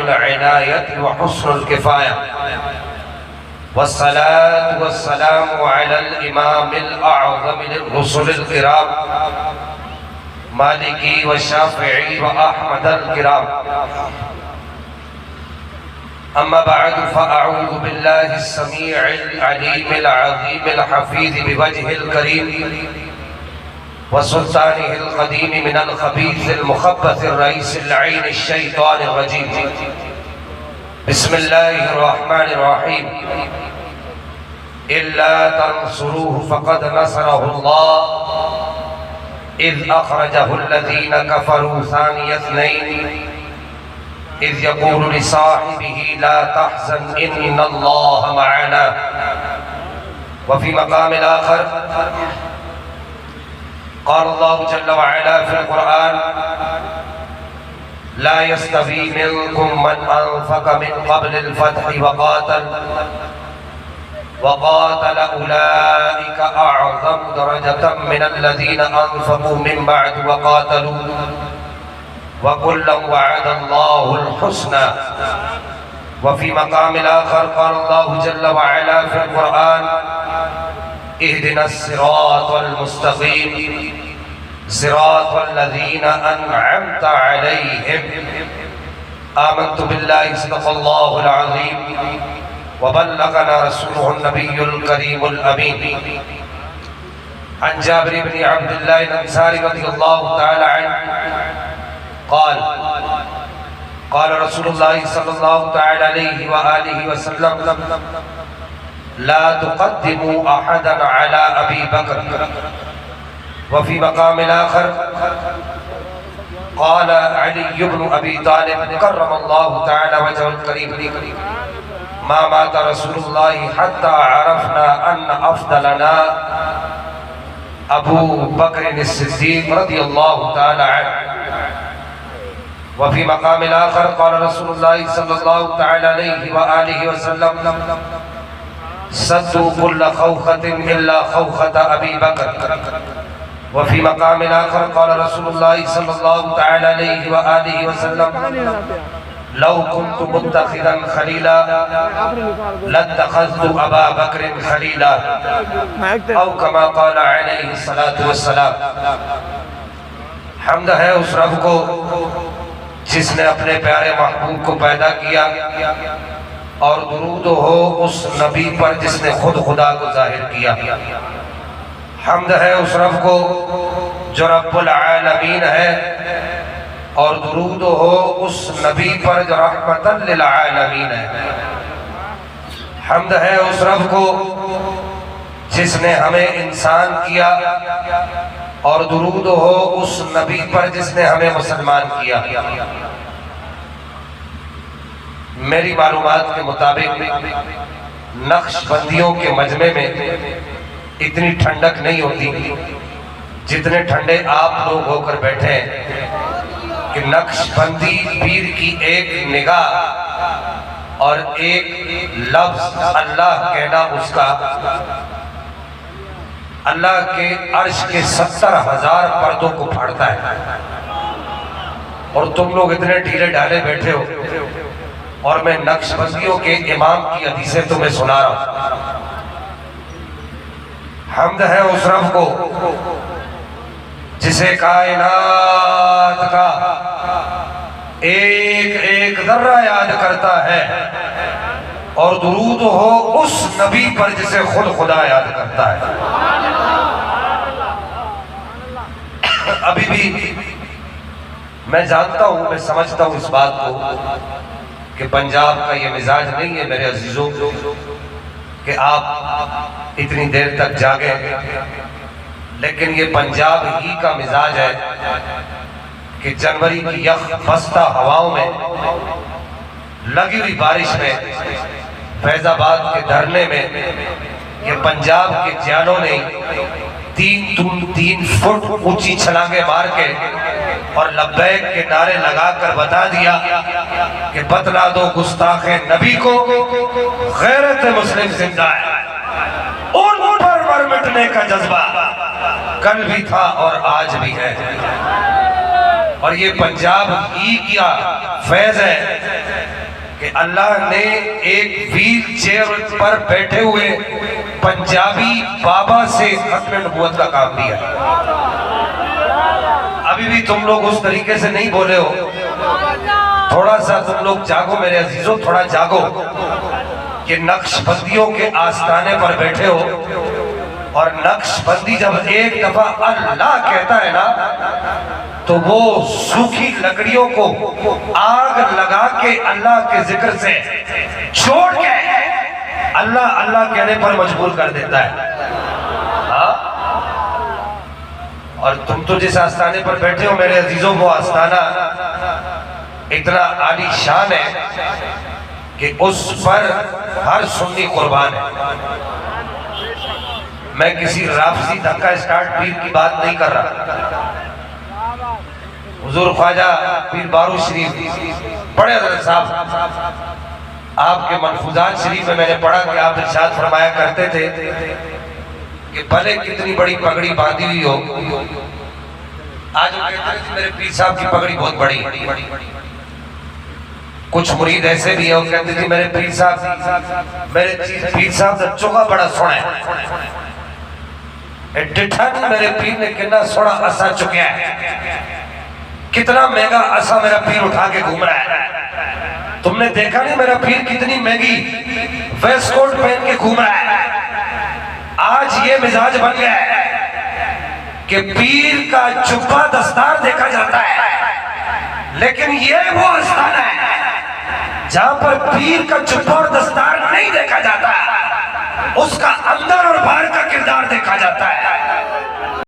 العنایة وحسن الكفایہ والصلاة والسلام على الإمام الأعظم للرسل الكرام مالكي والشافعي وأحمد الكرام أما بعد فأعوذ بالله السميع العليم العظيم الحفيظ بوجه الكريم وسلطانه القديم من الخبيث المخبث الرئيس اللعين الشيطان الرجيم بسم الله الرحمن الرحيم إلا تنصروه فقد نصره الله إذ أخرجه الذين كفروا ثاني اثنين إذ يقول لصاحبه لا تحزن إن الله معنا وفي مقام آخر قال الله جل وعلا في القرآن لا يستوي منكم من أنفق من قبل الفتح وقاتل أولئك أعظم درجة من الذين أنفقوا من بعد وقاتلوا وكلا وعد الله الحسنى وفي مقام آخر قال الله جل وعلا في القرآن اهدنا الصراط المستقيم صراط الذين أنعمت عليهم آمنت بالله صدق الله العظيم وبلغنا رسوله النبي الكريم الأمين عن جابر بن عبد الله الأنصاري رضي الله تعالى عنه قال رسول الله صلى الله تعالى عليه وآله وسلم لا تقدموا أحدا على أبي بكر وفي مقام آخر قال علي بن أبي طالب كرم الله تعالى وجهه الكريم ما مات رسول الله حتى عرفنا أن أفضلنا أبو بكر الصديق رضي الله تعالى عنه وفي مقام آخر قال رسول الله صلى الله تعالى عليه وآله وسلم سدوا كل خوخة إلا خوخة أبي بكر وفي مقام آخر قال رسول الله صلى الله تعالى عليه وآله وسلم لو كنت متخذا خليلا لاتخذت أبا بكر خليلا أو كما قال عليه الصلاة والسلام حمد ہے اس رب کو جس نے اپنے پیارے محبوب کو پیدا کیا اور درود ہو اس نبی پر جس نے خود خدا کو ظاہر کیا حمد ہے اس رب کو جو رب العالمین ہے اور درود ہو اس نبی پر جو رحمت للعالمین ہے حمد ہے اس رب کو جس نے ہمیں انسان کیا اور درود ہو اس نبی پر جس نے ہمیں مسلمان کیا میری معلومات کے مطابق نقش بندیوں کے مجمع میں اتنی ٹھنڈک نہیں ہوتی جتنے ٹھنڈے آپ لوگ ہو کر بیٹھے ہیں کہ نقش بندی پیر کی ایک نگاہ اور ایک لفظ اللہ کہنا اس کا اللہ کے عرش کے 70,000 پردوں کو پھاڑتا ہے اور تم لوگ اتنے ڈھیلے ڈھالے بیٹھے ہو اور میں نقش بندیوں کے امام کی حدیثیں تمہیں سنا رہا ہوں حمد ہے اس رب کو جسے کائنات کا ایک ایک ذرہ یاد کرتا ہے اور درود ہو اس نبی پر جسے خود خدا یاد کرتا ہے ابھی بھی میں جانتا ہوں میں سمجھتا ہوں اس بات کو کہ پنجاب کا یہ مزاج نہیں ہے میرے عزیزوں کہ آپ اتنی دیر تک جاگیں لیکن یہ پنجاب ہی کا مزاج ہے کہ جنوری کی یخ بستہ ہواؤں میں لگی ہوئی بارش میں فیض آباد کے دھرنے میں یہ پنجاب کے جانوں نے 3 فٹ اونچی چھلانگیں مار کے اور لبیک کے نعرے لگا کر بتا دیا کہ بتلا دو گستاخ نبی کو غیرت مسلم زندہ ہے ان پر مر مٹنے کا جذبہ کل بھی تھا اور آج بھی ہے اور یہ پنجاب ہی کیا فیض ہے کہ اللہ نے ایک ویل چیئر پر بیٹھے ہوئے پنجابی بابا سے ختم نبوت کا کام دیا. ابھی بھی تم لوگ اس طریقے سے نہیں بولے ہو. تھوڑا سا تم لوگ جاگو میرے عزیزوں, تھوڑا جاگو کہ نقش بندیوں کے آستانے پر بیٹھے ہو, اور نقش بندی جب ایک دفعہ اللہ کہتا ہے نا تو وہ سوکھی لکڑیوں کو آگ لگا کے اللہ کے ذکر سے چھوڑ کے اللہ اللہ کہنے پر مجبور کر دیتا ہے. اور تم تو جس آستانے پر بیٹھے ہو میرے عزیزوں, وہ آستانہ اتنا عالی شان ہے کہ اس پر ہر سنی قربان ہے. میں کسی رافضی دھکا اسٹارٹ پیر کی بات نہیں کر رہا. حضور خواجہ پیر بارو شریف بڑے حضرت صاحب, آپ کے منفوذات شریف میں نے پڑھا کہ آپ ارشاد فرمایا کرتے تھے کہ بھلے کتنی بڑی پگڑی باندھی ہوئی ہو. آج وہ کہتے ہیں میرے پیر صاحب کی پگڑی بہت بڑی ہے. کچھ مرید ایسے بھی ہیں وہ کہتے تھے میرے پیر صاحب کا چوکا بڑا سونا ہے. ڈٹھا نہیں میرے پیر نے کتنا سونا عصا چکیا ہے, کتنا مہنگا عصا میرا پیر اٹھا کے گھوم رہا ہے. تم نے دیکھا نہیں میرا پیر کتنی مہنگی ویسٹ کوٹ پہن کے گھوم رہا ہے. آج یہ مزاج بن گیا ہے کہ پیر کا جبہ دستار دیکھا جاتا ہے, لیکن یہ وہ آستانہ ہے جہاں پر پیر کا جبہ اور دستار نہیں دیکھا جاتا, اس کا اندر اور باہر کا کردار دیکھا جاتا ہے.